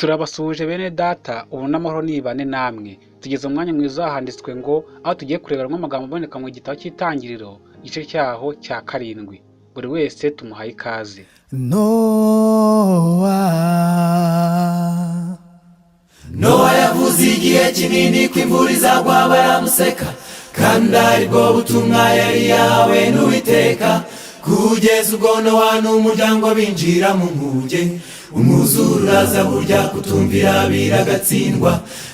Turabasuhuje bene data, ubu n'amahoro nibane namwe. Tugeze mu mwanya mwiza handitswe ngo aho tugiye kureberamo amagambo aboneka mu gitabo cy'Itangiriro, igice cyaho cya 7. Buri wese tumuhaye ikaze. Nowa yavuze igihe kinini ko imvura izagwa, baramuseka, kandi aribwo butumwa yari yahawe n'Uwiteka, kugeza ubwo Nowa n'umuryango binjira mu nkuge. Umwuzure uraza burya kutumvira biragatsindwa.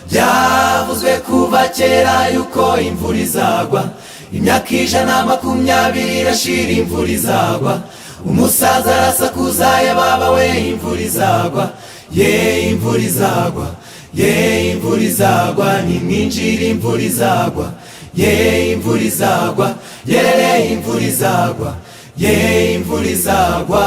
Byavuzwe kuva kera yuko imvura izagwa, imyaka 120 irashira imvura izagwa. Umusaza arasakuza, yababa we imvura izagwa, ye imvura izagwa, ye imvura izagwa, nimwinjire imvura izagwa, ye imvura izagwa, yerere imvura izagwa, ye imvura izagwa.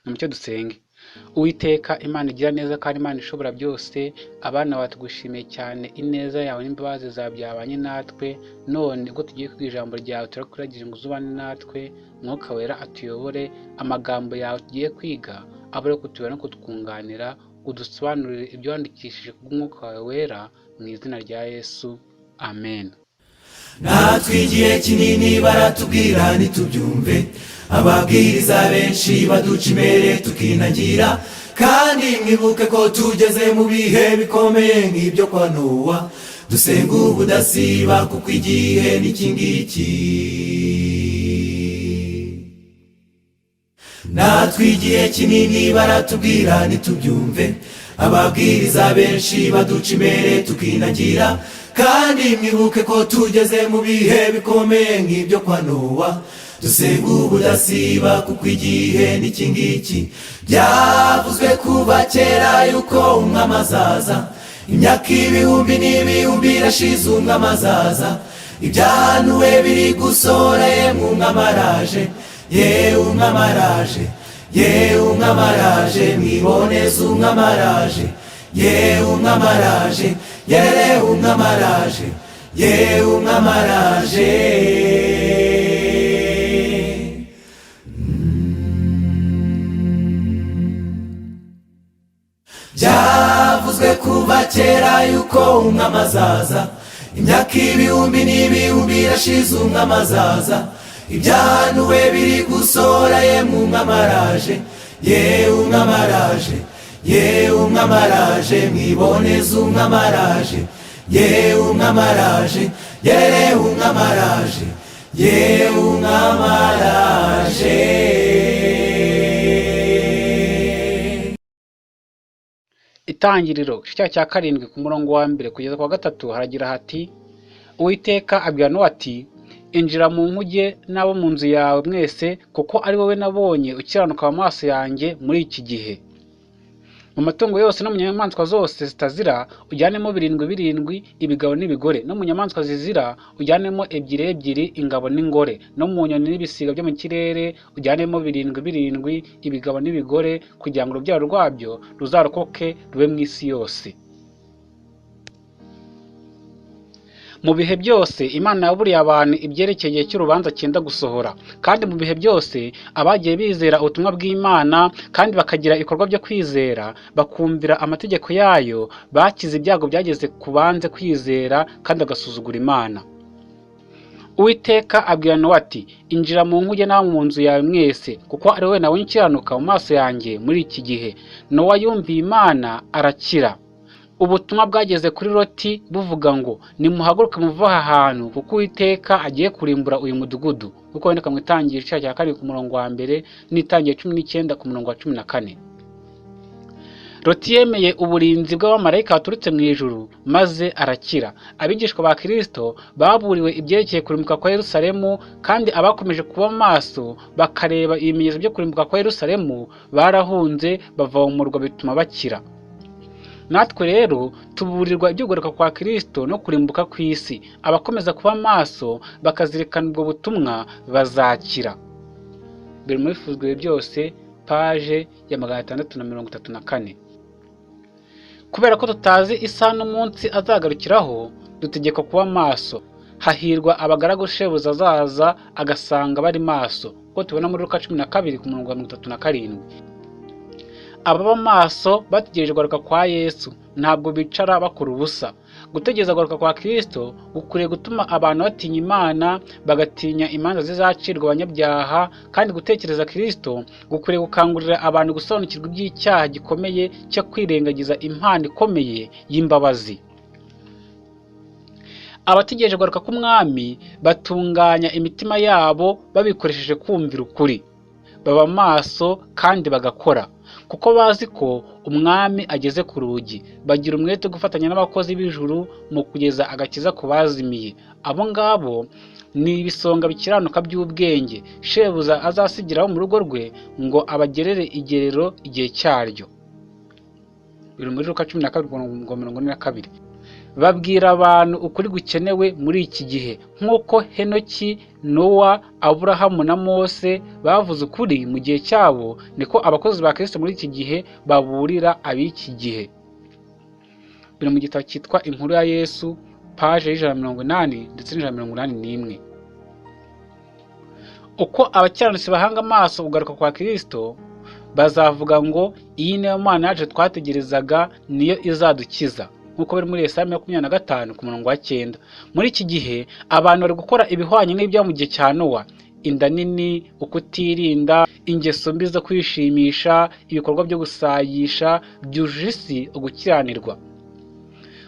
Mucyo dusenge. Uwiteka Imana igira neza kandi Imana ishobora byose, abana batugushimiye cyane ineza yawe n'imbabazi zawe byabanye natwe. None ubwo tugiye kwiga ijambo ryawe, turakuragira ngo uzubane natwe, Mwuka Wera atuyobore. Amagambo yawe tugiye kwiga abure kutuyobora no kutwunganira, udusobanurire ibyo wandikishije kubw'Umwuka wawe wera, mu izina rya Yesu, amen. Natwe igihe kinini baratubwira ntitubyumve, ababwiriza benshi baduca imbere tukinagira, kandi mwibuke ko tugeze mu bihe bikomeye nk'ibyo kwa Nowa. Dusenga ubudasiba kuko igihe n'iki ngiki. Natwe igihe kinini baratubwira ntitubyumve, ababwiriza benshi baduca imbere tukinagira, kandi mwibuke ko tugeze mu bihe bikomeye nk'ibyo kwa Nowa. Dusenga ubudasiba kuko igihe n'iki ngiki. Byavuzwe kuva kera yuko umwami azaza, imyaka ibihumbi n'ibihumbi irashize umwami azaza. Ibyahanuwe biri gusohora, yemwe umwami araje, yewe umwami araje, yewe umwami araje, mwiboneze umwami araje, yewe umwami araje, yerere umwami araje, yewe umwami araje. Byavuzwe kuva kera yuko umwami azaza, imyaka ibihumbi n'ibihumbi irashize umwami azaza. Ibyahanuwe biri gusohora, yemwe umwami araje, yewe umwami araje, yewe umwami araje, mwiboneze umwami araje, yewe umwami araje, yerere umwami araje, yewe umwami araje. Itangiriro igice cya 7 ku murongo wa 1 kugeza ku wa 3 haragira hati: Uwiteka abwira Nowa ati, injira mu nkuge n'abo mu nzu yawe mwese, kuko ari wowe nabonye ukiranuka mu maso yanjye muri iki gihe. Mu matungo yose no mu nyamaswa zose zitazira ujyanemo 7, ibigabo n'ibigore, no mu nyamaswa zizira ujyanemo 2, ingabo n'ingore, no mu nyoni n'ibisiga byo mu kirere ujyanemo 7, ibigabo n'ibigore, kugira ngo urubyaro rwabyo ruzarokoke rube mu isi yose. Mu bihe byose Imana yaburiye abantu ibyerekeye igihe cy'urubanza cyenda gusohora, kandi mu bihe byose abagiye bizera ubutumwa bw'Imana kandi bakagira ibikorwa byo kwizera, bakumvira amategeko yayo, bakize ibyago byageze ku banze kwizera kandi bagasuzugura Imana. Uwiteka abwira Nowa ati, injira mu nkuge n'abo mu nzu yawe mwese, kuko ari wowe nabonye ukiranuka mu maso yanjye muri iki gihe. Nowa yumviye Imana arakira. Ubutumwa bwageze kuri Loti buvuga ngo, nimuhaguruke muve aha hantu, kuko Uwiteka agiye kurimbura uyu mudugudu. Kuko wandika mu Itangiriro igice cya 2 ku murongo wa 1 n'Itangiriro 19 ku murongo wa 14. Loti yemeye uburinzi bw'abamarayika baturutse mu ijuru maze arakira. Abigishwa ba Kristo baburiwe ibyerekeye kurimbuka kwa Yerusalemu, kandi abakomeje kuba maso bakareba ibimenyetso byo kurimbuka kwa Yerusalemu barahunze bava mu murwa, bituma bakira. Natwe rero tuburirwa ibyo kugaruka kwa Kristo no kurimbuka kw'isi. Abakomeza kuba maso bakazirikana ubwo butumwa bazakira. Biri muri Fuzwe byose, paje ya 634. Kubera ko tutazi isaha n'umunsi azagarukiraho, dutegekwa kuba maso. hahirwa abagaragu shebuja azaza agasanga bari maso, kuko tubona muri Luka 12 ku murongo wa 37. Ababa maso bategereje kugaruka kwa Yesu ntabwo bicara bakora ubusa. Gutegereza kugaruka kwa Kristo gukwiriye gutuma abantu batinya Imana, bagatinya imanza zizacirwa abanyabyaha, kandi gutekereza Kristo gukwiriye gukangurira abantu gusobanukirwa iby'icyaha gikomeye cyo kwirengagiza impano ikomeye y'imbabazi. Abategereje kugaruka k'umwami batunganya imitima yabo babikoresheje kumvira ukuri, baba maso kandi bagakora, kuko bazi ko umwami ageze ku rugi. Bagira umwete wo gufatanya n'abakozi b'ijuru mu kugeza agakiza ku bazimiye. Abo ngabo ni ibisonga bikiranuka by'ubwenge shebuja azasigiraho mu rugo rwe ngo abagerere igerero igihe cyaryo. Biri muri Luka 12:42. Babwira abantu ukuri gukenewe muri iki gihe, nk'uko Henoki, Nowa, Aburahamu na Mose bavuze ukuri mu gihe cyabo, niko abakozi ba Kristo muri iki gihe baburira ab'iki gihe. Biri mu gitabo cyitwa Inkuru ya Yesu, paje y'180 ndetse n'181. Uko abakiranutsi bahanga amaso kugaruka kwa Kristo, bazavuga ngo iyi niyo Mana yacu twategerezaga, niyo izadukiza, nk'uko biri muri Yesaya 25 ku murongo wa 9. Muri iki gihe abantu bari gukora ibihwanye n'ibyo mu gihe cya Nowa: inda nini, ukutirinda, ingeso mbi zo kwishimisha, ibikorwa byo gusayisha byujuje isi ugukiranirwa.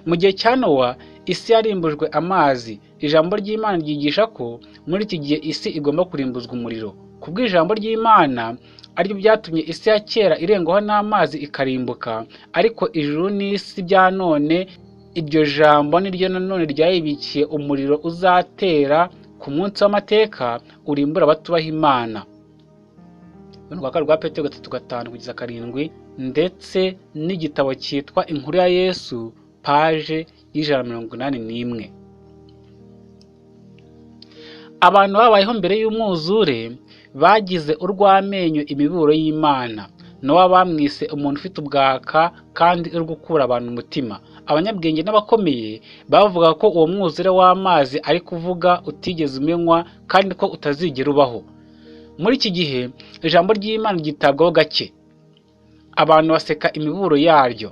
Mu gihe cya Nowa isi yarimbujwe amazi. Ijambo ry'Imana ryigisha ko muri iki gihe isi igomba kurimbuzwa umuriro. Kubw'ijambo ry'Imana aribyo byatumye isi ya kera irengwaho n'amazi ikarimbuka, ariko ijuru n'isi bya none iryo jambo niryo nanone ryayibikiye umuriro uzatera ku munsi w'amateka urimbura abatubaha Imana. Urwaka rwa Petero 3:5-7, ndetse n'igitabo cyitwa Inkuru ya Yesu, paje y'181. Abantu babayeho mbere y'umwuzure bagize urw'amenyo imiburo y'Imana. Nowa bamwise umuntu ufite ubwaka kandi uri gukura abantu umutima. Abanyabwenge n'abakomeye bavuga ko uwo mwuzure w'amazi ari kuvuga utigeze umenywa kandi ko utazigera ubaho. Muri iki gihe ijambo ry'Imana ryitabwaho gake. Abantu baseka imiburo yaryo.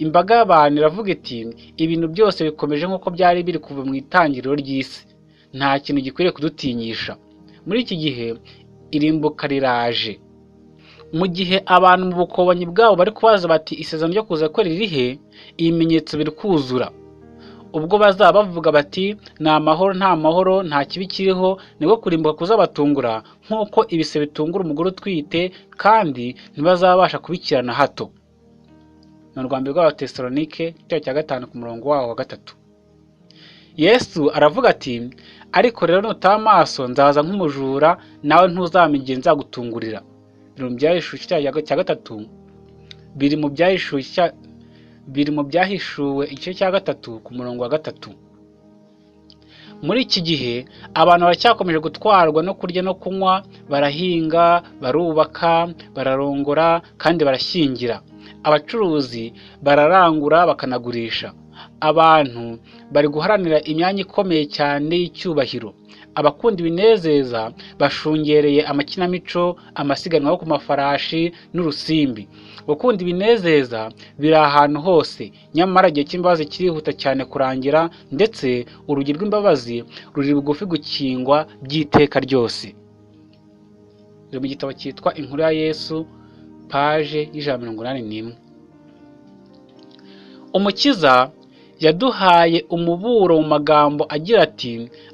Imbaga y'abantu iravuga iti ibintu byose bikomeje nk'uko byari biri kuva mu itangiriro ry'isi. Nta kintu gikwiriye kudutinyisha. Muri iki gihe irimbuka riraje. Mu gihe abantu mu bukobanyi bwabo bari kubaza bati isezerano ryo kuza ko ririhe, ibimenyetso biri kuzura. Ubwo bazaba bavuga bati nta mahoro, nta mahoro, nta kibi kiriho, nibwo kurimbuka kuzabatungura nk'uko ibise bitungura umugore utwite, kandi ntibazabasha kubikirana hato. Ni urwambere rw'Abatesalonike 5 ku murongo wawo wa 3. Yesu aravuga ati ariko rero nutaba amaso nzaza nk'umujura, nawe ntuzamenya igihe nzagutungurira. Biri mu byahishuwe cya 3, biri mu byahishuwe igice cya 3 ku murongo wa 3. Muri iki gihe abantu baracyakomeje gutwarwa no kurya no kunywa, barahinga, barubaka, bararongora kandi barashyingira. Abacuruzi bararangura bakanagurisha. Abantu bari guharanira imyanya ikomeye cyane y'icyubahiro. Abakunda ibinezeza bashungereye amakinamico, amasiganwa yo ku mafarashi n'urusimbi. Gukunda ibinezeza biri ahantu hose, nyamara igihe cy'imbabazi kirihuta cyane kurangira, ndetse urugi rw'imbabazi ruri bugufi gukingwa by'iteka ryose. Riri mu gitabo cyitwa Inkuru ya Yesu, paje y'181. Umukiza yaduhaye umuburo mu magambo agira ati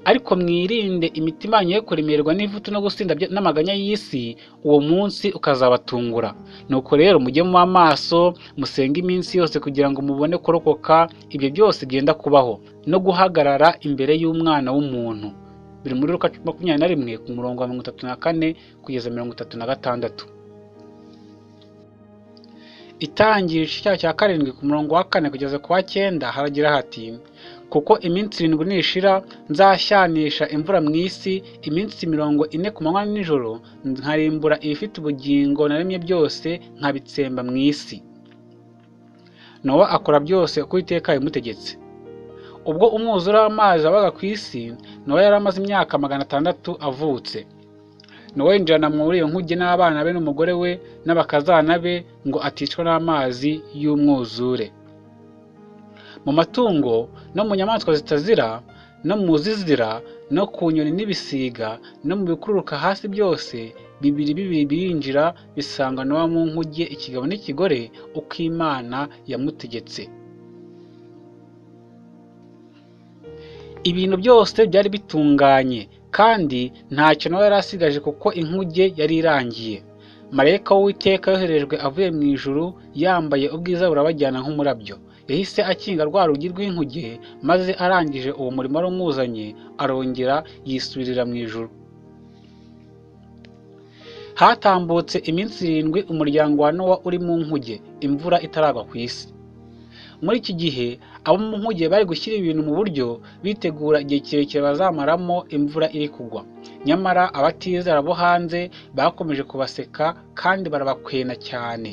ariko mwirinde imitima yanyu yo kuremererwa n'ivutu no gusinda n'amaganya y'isi, uwo munsi ukazabatungura. Nuko rero mujye mu amaso, musenge iminsi yose kugira ngo mubone kurokoka ibyo byose byenda kubaho no guhagarara imbere y'Umwana w'umuntu. Biri muri Luka 21 ku murongo wa 34 kugeza 36. Itangira igice cya 7 ku murongo wa 4 kugeza ku wa 9 haragira hati kuko iminsi 7 nishira nzashyanisha imvura mu isi, iminsi 40 ku manywa n'ijoro, nkarimbura ibifite ubugingo naremye byose nkabitsemba mu isi. Nowa akora byose uko Uwiteka yamutegetse. ubwo umwuzure w'amazi wabaga ku isi, Nowa yari amaze imyaka 600 avutse. Nowa yinjirana muri iyo nkuge n'abana be n'umugore we n'abakazana be ngo aticwa n'amazi y'umwuzure. Mu matungo no mu nyamaswa zitazira no mu zizira no ku nyoni n'ibisiga no mu bikururuka hasi byose, bibiri birinjira bisanga Nowa mu nkuge, ikigabo n'ikigore, uko Imana yamutegetse. Ibintu byose byari bitunganye kandi ntacyo Nowa yari asigaje, kuko inkuge yari irangiye. Marayika w'Uwiteka yoherejwe avuye mu ijuru yambaye ubwiza burabajyana nk'umurabyo, yahise akinga rwa rugi rw'inkuge, maze arangije uwo murimo wari umuzanye arongera yisubirira mu ijuru. Hatambutse iminsi 7 umuryango wa Nowa uri mu nkuge, imvura itaragwa ku isi. Muri iki gihe abo mu nkuge bari gushyira ibintu mu buryo, bitegura igihe kirekire bazamaramo imvura iri kugwa. Nyamara abatizera bo hanze bakomeje kubaseka kandi barabakwena cyane.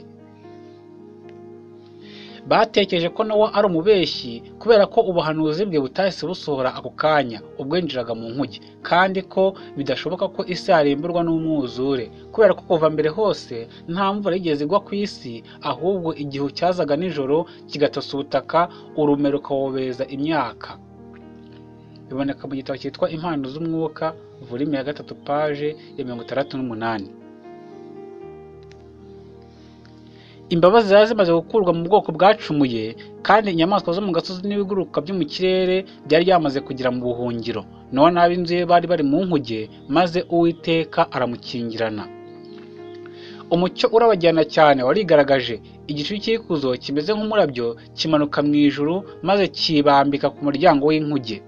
Batekereje ko Nowa ari umubeshyi kubera ko ubuhanuzi bwe butahise busohora ako kanya ubwo yinjiraga mu nkuge, kandi ko bidashoboka ko isi yarimburwa n'umwuzure, kubera ko kuva mbere hose nta mvura yigeze igwa ku isi, ahubwo igihu cyazaga nijoro kigatosa ubutaka, urume rukawobeza imyaka. Biboneka mu gitabo cyitwa Impano z'Umwuka, volume ya 3, page ya 68. Imbabazi zari zimaze gukurwa mu bwoko bwacumuye, kandi inyamaswa zo mu gasozi n'ibiguruka byo mu kirere byari byamaze kugera mu buhungiro. Nowa n'ab'inzu ye bari mu nkuge, maze Uwiteka aramukingirana. Umucyo urabajyana cyane warigaragaje, igicu cy'ikuzo kimeze nk'umurabyo kimanuka mu ijuru, maze kibambika ku muryango w'inkuge.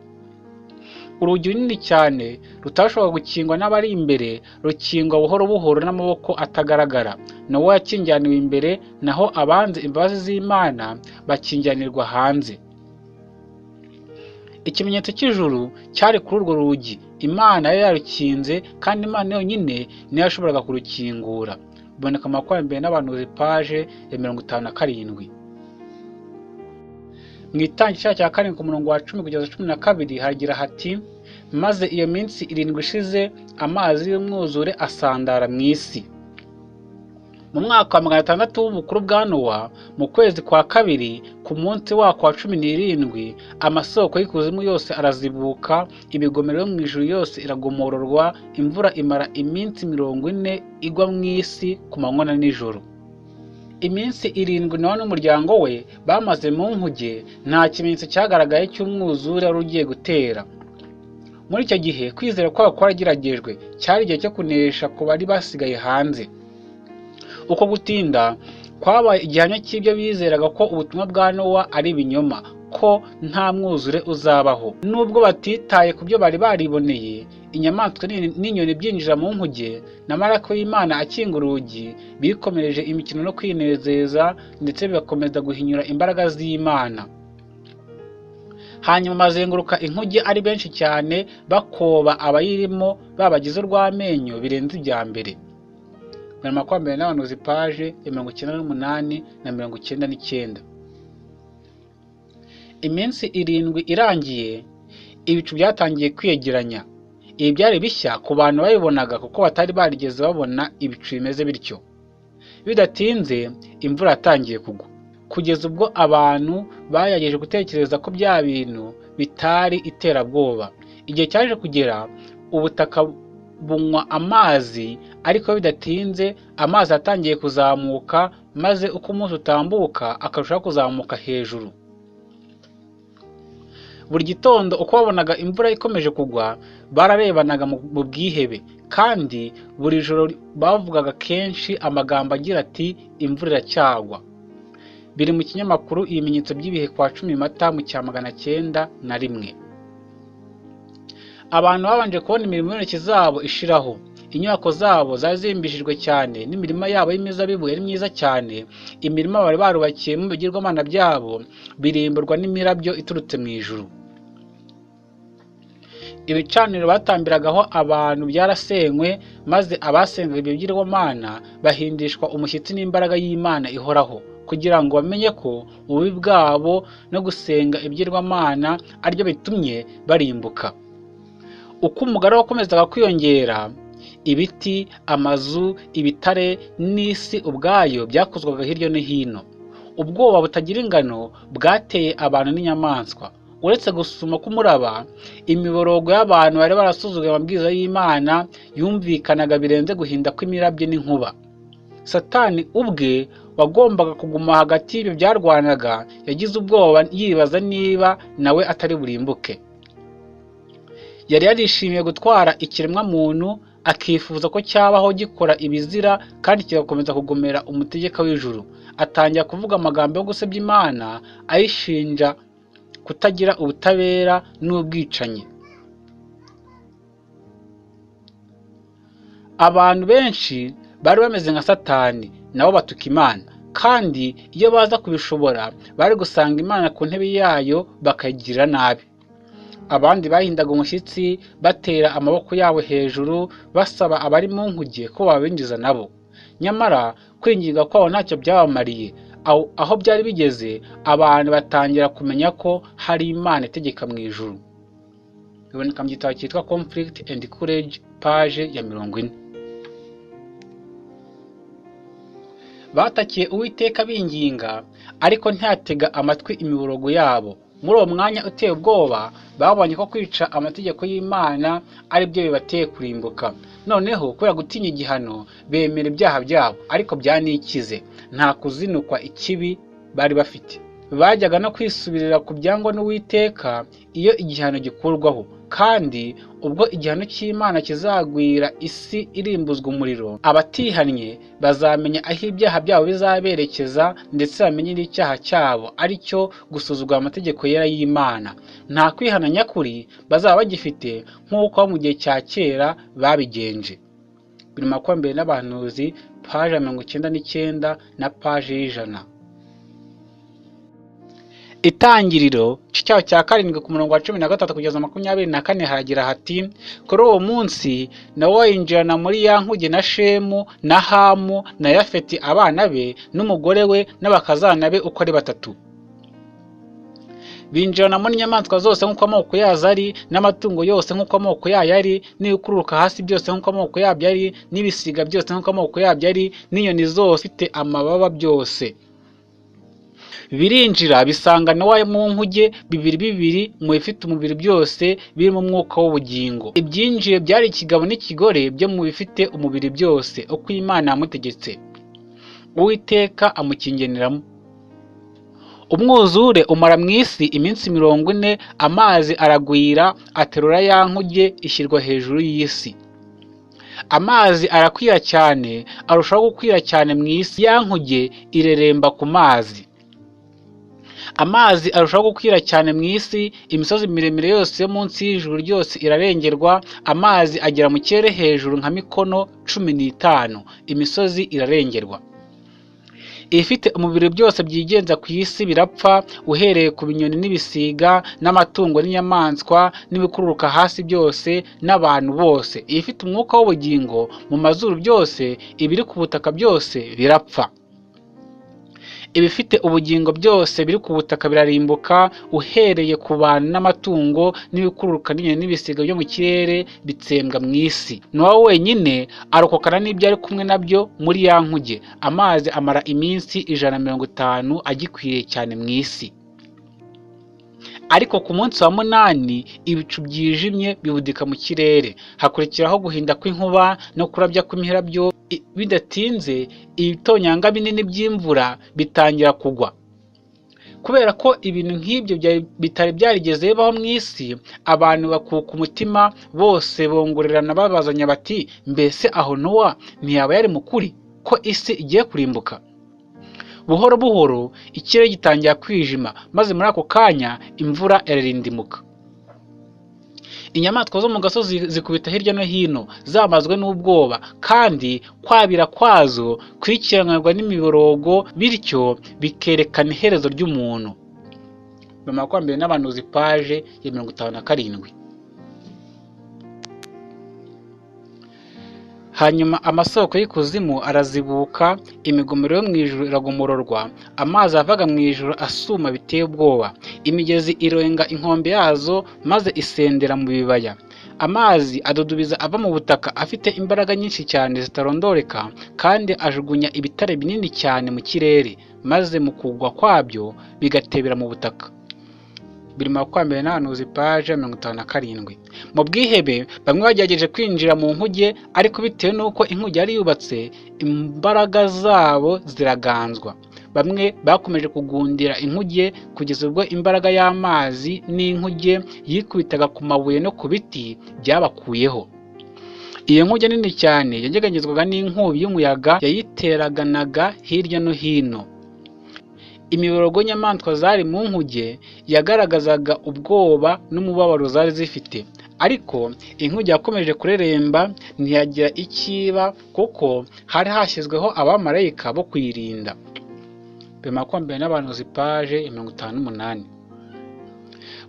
Urugi runini cyane rutashoboraga gukingwa n'abari imbere, rukingwa buhoro buhoro n'amaboko atagaragara. Nowa yakingiraniwe imbere, naho abanze imbabazi z'Imana bakingiranirirwa hanze. Ikimenyetso cy'ijuru cyari kuri urwo rugi. Imana yari yarukinze, kandi Imana yonyine niyo yashoboraga kurukingura. Biboneka mu Makuraniro n'Abahanuzi, page ya 57. Mu Itangira cya 4 ku murongo wa 10 kugeza 12 hagira hati: maze iyo minsi 7 ishize, amazi y'umwuzure asandara mu isi. Mu mwaka wa 600 w'ubukuru bwa Nowa, mu kwezi kwa 2 ku munsi wako wa 17, amasoko y'ikuzimu yose arazibuka, ibigomero mu ijuru yose iragomororwa, imvura imara iminsi 40 igwa mu isi ku manywa na nijoro. Iminsi 7 Nowa n'umuryango we bamaze mu nkuge, nta kimenyetso cyagaragaye cy'umwuzure wari ugiye gutera. Muri icyo gihe kwizera kwabo kwarageragejwe, cyari igihe cyo kunesha ku bari basigaye hanze. Uko gutinda kwabaye igihamya cy'ibyo bizeraga ko ubutumwa bwa Nowa ari ibinyoma, ko nta mwuzure uzabaho. Nubwo batitaye ku byo bari bariboneye, inyamaswa n'inyoni byinjira mu nkuge, na marayika w'Imana akinga urugi, bikomereje imikino no kwinezeza, ndetse bigakomeza guhinyura imbaraga z'Imana. Hanyuma bazenguruka inkuge ari benshi cyane, bakoba abayirimo, babagize urw'amenyo birenze ibya mbere. Mu Makuraniro n'Abahanuzi, page ya 98 na 99. Iminsi 7 irangiye, ibicu byatangiye kwiyegeranya. Ibi byari bishya ku bantu babibonaga, kuko batari barigeze babona ibicu bimeze bityo. Bidatinze imvura yatangiye kugwa, kugeza ubwo abantu bayageje gutekereza ko bya bintu bitari iterabwoba. Igihe cyaje kugera, ubutaka bunywa amazi, ariko bidatinze amazi atangiye kuzamuka, maze uko umunsi utambuka akarushaho kuzamuka hejuru. Buri gitondo uko babonaga imvura ikomeje kugwa, bararebanaga mu bwihebe, kandi buri joro bavugaga kenshi amagambo agira ati imvura iracyagwa. Biri mu kinyamakuru Ibimenyetso by'ibihe kwa 10 Mata mu cya 901. Abantu babanje kubona imirimo y'intoki zabo ishiraho. Inyubako zabo zari zimbishijwe cyane, n'imirima yabo y'imizabibu yari myiza cyane. Imirima bari barubakiye mu bigirwamana byabo birimburwa n'imirabyo iturutse mu ijuru. Ibicaniro batambiragaho abantu byarasenywe, maze abasengaga ibyo bigirwamana bahindishwa umushyitsi n'imbaraga y'Imana ihoraho, kugira ngo bamenye ko ububi bwabo no gusenga ibigirwamana aribyo bitumye barimbuka. Uko umugara wakomezaga kwiyongera, ibiti, amazu, ibitare n'isi ubwayo byakozwaga hirya no hino. Ubwoba butagira ingano bwateye abantu n'inyamaswa. Uretse gusuma k'umuraba, imiborogo y'abantu bari barasuzuguye amabwiriza y'Imana yumvikanaga birenze guhinda kw'imirabyo n'inkuba. Satani ubwe wagombaga kuguma hagati y'ibyo byarwanaga yagize ubwoba yibaza niba nawe atari burimbuke. Yari yarishimiye gutwara ikiremwa muntu, akifuza ko cyabaho gikora ibizira kandi kigakomeza kugomera umutegeka w'ijuru. Atangira kuvuga amagambo yo gusebya Imana, ayishinja kutagira ubutabera n'ubwicanyi. Abantu benshi bari bameze nka Satani, nabo batuka Imana, kandi iyo baza kubishobora bari gusanga Imana ku ntebe yayo bakayigirira nabi. Abandi bahindaga umushyitsi, batera amaboko yabo hejuru, basaba abari mu nkuge ko babinjiza nabo. Nyamara kwinginga kwabo ntacyo byabamariye. Aho byari bigeze, abantu batangira kumenya ko hari Imana itegeka mu ijuru. Biboneka mu gitabo cyitwa Conflict and Courage, page ya 40. Batakiye Uwiteka binginga, ariko ntiyatega amatwi imiborogo yabo. Muri uwo mwanya uteye ubwoba, babonye ko kwica amategeko y'Imana ari byo bibateye kurimbuka. Noneho kubera gutinya igihano, bemera ibyaha byabo, ariko byanikize, nta kuzinukwa ikibi bari bafite. Bajyaga no kwisubirira ku byangwa n'Uwiteka iyo igihano gikurwaho, kandi ubwo igihano cy'Imana kizagwira isi irimbuzwa umuriro, abatihannye bazamenya aho ibyaha byabo bizaberekeza, ndetse bamenye n'icyaha cyabo ari cyo gusuzugura amategeko yera y'Imana. Nta kwihana nyakuri bazaba bagifite nk'uko mu gihe cya kera babigenje. Biri mu Makuba n'Abahanuzi, paje ya 99 na paje y'100. Itangiriro cyaho cya 7 ku murongo wa 13 kugeza 24 haragira hati: kuri uwo munsi Nowa yinjirana muri ya nkuge na Shemu na Hamu na Yafeti abana be n'umugore we n'abakazana be uko ari 3. Binjirana muri inyamaswa zose nk'uko amoko yazo ari, n'amatungo yose nk'uko amoko yayo ari, n'ibikururuka hasi byose nk'uko amoko yabyo ari, n'ibisiga byose nk'uko amoko yabyo ari, n'inyoni zose zifite amababa byose. Birinjira bisanga Nowa mu nkuge bibiri mu bifite umubiri byose biri mu mwuka w'ubugingo. Ibyinjiye byari ikigabo n'ikigore byo mu bifite umubiri byose, uko Imana yamutegetse. Uwiteka amukingeniramo. Umwuzure umara mu isi iminsi 40, amazi aragwira aterura ya nkuge ishyirwa hejuru y'isi. Amazi arakwira cyane, arushaho gukwira cyane mu isi, ya nkuge ireremba ku mazi. Amazi arushaho gukwira cyane mu isi, imisozi miremire yose yo munsi y'ijuru ryose irarengerwa, amazi agera mu kirere hejuru nka mikono 15, imisozi irarengerwa. Ifite umubiri byose byigenza ku isi birapfa, uhereye ku binyoni n'ibisiga n'amatungo n'inyamaswa n'ibikururuka hasi byose n'abantu bose. Ifite umwuka w'ubugingo mu mazuru byose, ibiri ku butaka byose birapfa. Ibifite ubugingo byose biri ku butaka birarimbuka, uhereye ku bantu n'amatungo n'ibikururuka n'inyoni n'ibisiga byo mu kirere bitsembwa mu isi. Nowa wenyine arokokana n'ibyo ari kumwe nabyo muri ya nkuge. Amazi amara iminsi 150 agikwiriye cyane mu isi. Ariko ku munsi wa 8 ibicu byijimye bibudika mu kirere, hakurikiraho guhinda kw'inkuba no kurabya kw'imirabyo. Bidatinze ibitonyanga binini by'imvura bitangira kugwa. Kubera ko ibintu nk'ibyo bitari byarigeze bibaho mu isi, abantu bakuka umutima, bose bongorerana babazanya bati: mbese aho Nowa ntiyaba yari mukuri ko isi igiye kurimbuka? Buhoro buhoro ikirere gitangira kwijima, maze muri ako kanya imvura irarindimuka. Inyamaswa zo mu gasozi zikubita hirya no hino zamazwe n'ubwoba, kandi kwabira kwazo kwikiranirwa n'imiborogo, bityo bikerekana iherezo ry'umuntu. Mu Makuba n'Abahanuzi, paje ya 57. Hanyuma amasoko y'ikuzimu arazibuka, imigomero yo mu ijuru iragomororwa, amazi avaga mu ijuru asuma biteye ubwoba, imigezi irenga inkombe yazo maze isendera mu bibaya. Amazi adudubiza ava mu butaka afite imbaraga nyinshi cyane zitarondoreka, kandi ajugunya ibitare binini cyane mu kirere, maze mu kugwa kwabyo bigatebera mu butaka. Biri mu Bakurambere n'Abahanuzi paje 57. Mu bwihebe bamwe bagerageje kwinjira mu nkuge, ariko bitewe n'uko inkuge yari yubatse, imbaraga zabo ziraganzwa. Bamwe bakomeje kugundira inkuge kugeza ubwo imbaraga y'amazi n'inkuge yikubitaga ku mabuye no ku biti byabakuyeho. Iyo nkuge nini cyane yanyeganyezwaga n'inkubi y'umuyaga yayiteraganaga hirya no hino. Imiborogo y'inyamaswa zari mu nkuge yagaragazaga ubwoba n'umubabaro zari zifite, ariko inkuge yakomeje kureremba ntiyagira ikiba, kuko hari hashyizweho abamarayika bo kuyirinda. Biri mu Bakurambere n'Abahanuzi paje 58.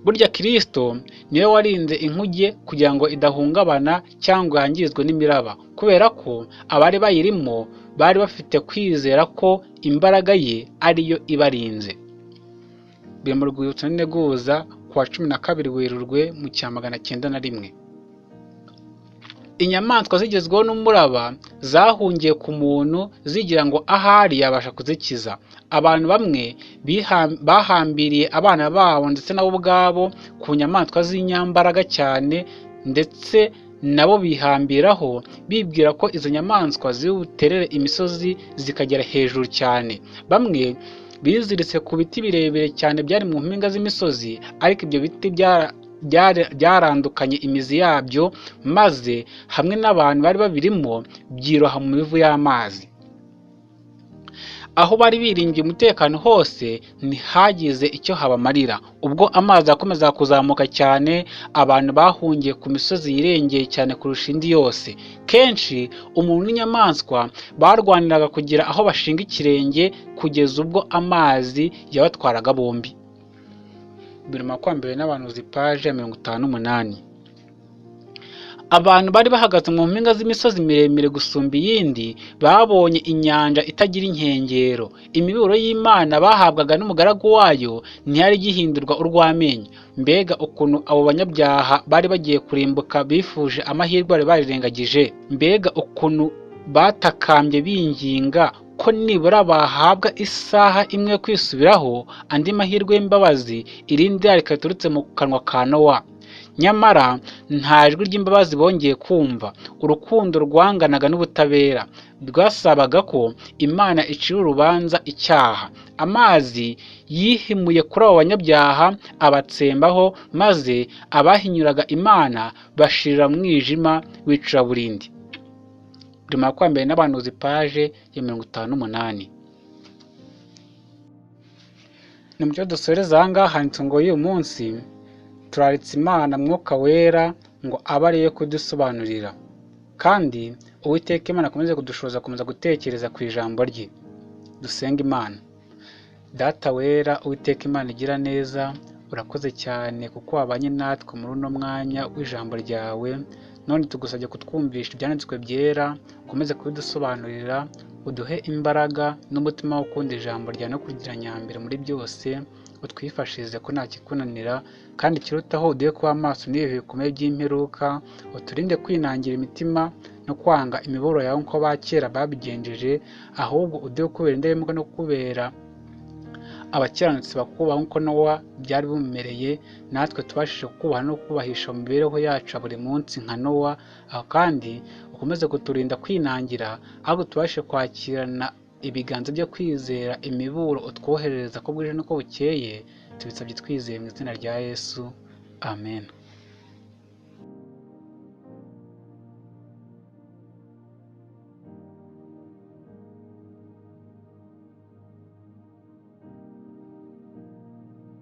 Burya Kristo niwe warinze inkuge kugira ngo idahungabana cyangwa yangizwe n'imiraba, kubera ko abari bayirimo bari bafite kwizera ko imbaraga ye ariyo ibarinze. Biri mu Rwibutso n'Integuza kuwa 12 Werurwe mu cya 901. Inyamaswa zigezweho n'umuraba zahungiye ku muntu zigira ngo ahari yabasha kuzikiza. Abantu bamwe bahambiriye abana babo ndetse nabo ubwabo ku nyamaswa z'inyambaraga cyane, ndetse nabo bihambiraho bibwira ko izo nyamaswa zibuterere imisozi zikagera hejuru cyane. Bamwe biziritse ku biti birebire cyane byari mu mpinga z'imisozi, ariko ibyo biti byarandukanye imizi yabyo, maze hamwe n'abantu bari babirimo byiroha mu mivu y'amazi. Aho bari biringiye umutekano hose ntihagize icyo habamarira. Ubwo amazi yakomezaga kuzamuka cyane, abantu bahungiye ku misozi yirengeye cyane kurusha indi yose. Kenshi umuntu n'inyamaswa barwaniraga kugira aho bashinga ikirenge, kugeza ubwo amazi yabatwaraga bombi. Biri mu Bakurambere n'Abahanuzi paje 58. Abantu bari bahagaze mu mpinga z'imisozi miremire gusumba iyindi babonye inyanja itagira inkengero. Imiburo y'Imana bahabwaga n'umugaragu wayo ntiyari gihindurwa urw'amenyo. Mbega ukuntu abo banyabyaha bari bagiye kurimbuka bifuje amahirwe bari barirengagije! Mbega ukuntu batakambye binginga ko nibura bahabwa isaha imwe yo kwisubiraho, andi mahirwe y'imbabazi, irindi rikaturutse mu kanwa ka Nowa. Nyamara nta jwi ry'imbabazi bongeye kumva. Urukundo rwanganaga n'ubutabera rwasabaga ko Imana icira urubanza icyaha. Amazi yihimuye kuri abo banyabyaha abatsembaho, maze abahinyuraga Imana bashirira mu mwijima w'icuraburindi. Biri mu Bakurambere n'Abahanuzi paje 58. Ni mucyo dusoreza aha ngaha handitse ngo uyu munsi turaritse Imana Mwuka Wera ngo abe ariyo kudusobanurira, kandi Uwiteka Imana akomeze kudushoboza komeza gutekereza ku ijambo rye. Dusenga Imana. Data wera, Uwiteka Imana igira neza, urakoze cyane kuko wabanye natwe muri uno mwanya w'ijambo ryawe. None tugusabye kutwumvisha ibyanditswe byera, ukomeze kubidusobanurira, uduhe imbaraga n'umutima wo gukunda ijambo ryawe no kugira nyambere muri byose. Utwifashirize ko nta kikunanira, kandi ikirutaho uduhe kuba amaso n'ibihe bikomeye by'imperuka. Uturinde kwinangira imitima no kwanga imiburo yawe nk'uko abakera babigenjeje, ahubwo uduhe kubera indahemuka no kubera abakiranutsi bakubaha nk'uko Nowa byari bimumereye. Natwe tubashije kubaha no kubahisha mu mibereho yacu buri munsi nka Nowa. Aho kandi ukomeze kuturinda kwinangira, ahubwo tubashe kwakirana ibiganza byo kwizera imiburo utwoherereza ko bwije n'uko bukeye. Tubisabye twizeye mu izina rya Yesu, amen.